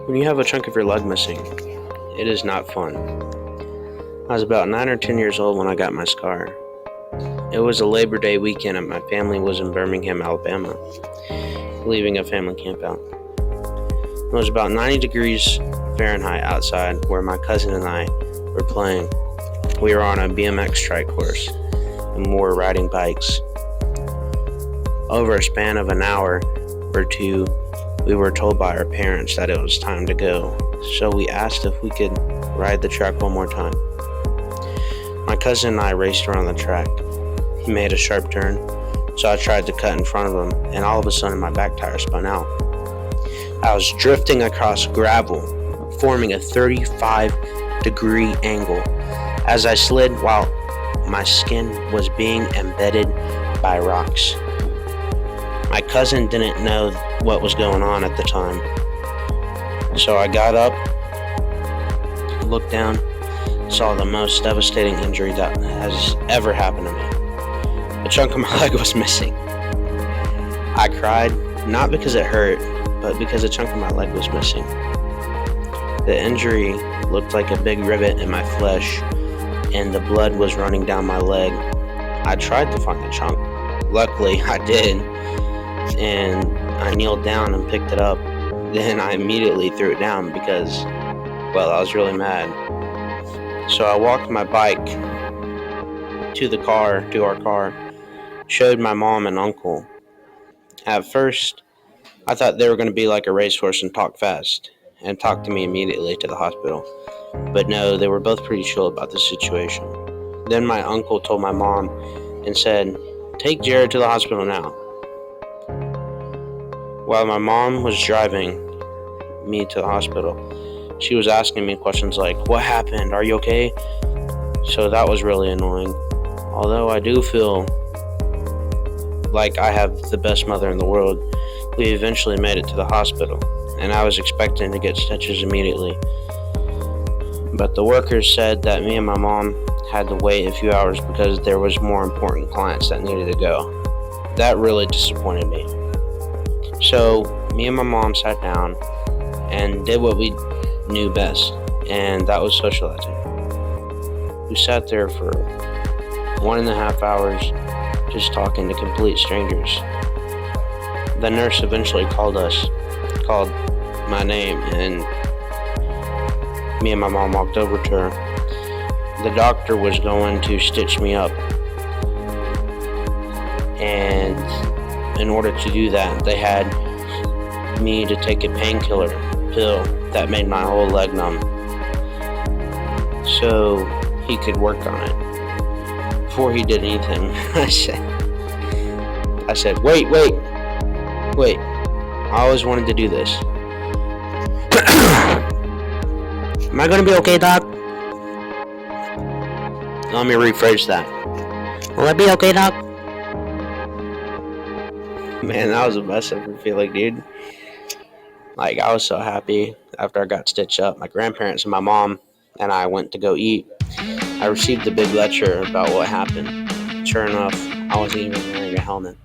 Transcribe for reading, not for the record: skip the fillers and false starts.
When you have a chunk of your leg missing, it is not fun. I was about 9 or 10 years old when I got my scar. It was a Labor Day weekend and my family was in Birmingham, Alabama, leaving a family campout. It was about 90 degrees Fahrenheit outside where my cousin and I were playing. We were on a BMX track course and we were riding bikes. Over a span of an hour or two, we were told by our parents that it was time to go, so we asked if we could ride the track one more time. My cousin and I raced around the track. He made a sharp turn, so I tried to cut in front of him, and all of a sudden my back tire spun out. I was drifting across gravel, forming a 35-degree angle as I slid while my skin was being embedded by rocks. My cousin didn't know what was going on at the time, so I got up, looked down, saw the most devastating injury that has ever happened to me. A chunk of my leg was missing. I cried, not because it hurt, but because a chunk of my leg was missing. The injury looked like a big rivet in my flesh, and the blood was running down my leg. I tried to find the chunk. Luckily, I did, and I kneeled down and picked it up. Then I immediately threw it down because, well, I was really mad. So I walked my bike to our car, showed my mom and uncle. At first, I thought they were going to be like a racehorse and talk fast, and talk to me immediately to the hospital. But no, they were both pretty chill about the situation. Then my uncle told my mom and said, "Take Jared to the hospital now." While my mom was driving me to the hospital, she was asking me questions like, "What happened? Are you okay?" So that was really annoying. Although I do feel like I have the best mother in the world, we eventually made it to the hospital, and I was expecting to get stitches immediately. But the workers said that me and my mom had to wait a few hours because there was more important clients that needed to go. That really disappointed me. So me and my mom sat down and did what we knew best, and that was socializing. We sat there for 1.5 hours just talking to complete strangers. The nurse eventually called my name, and me and my mom walked over to her. The doctor was going to stitch me up, and in order to do that, they had me to take a painkiller pill that made my whole leg numb, so he could work on it. Before he did anything, I said, wait. I always wanted to do this. Am I gonna be okay, Doc? Let me rephrase that. Will I be okay, Doc? Man, that was the best ever feeling, dude. Like, I was so happy after I got stitched up. My grandparents and my mom and I went to go eat. I received a big lecture about what happened. Sure enough, I wasn't even wearing a helmet.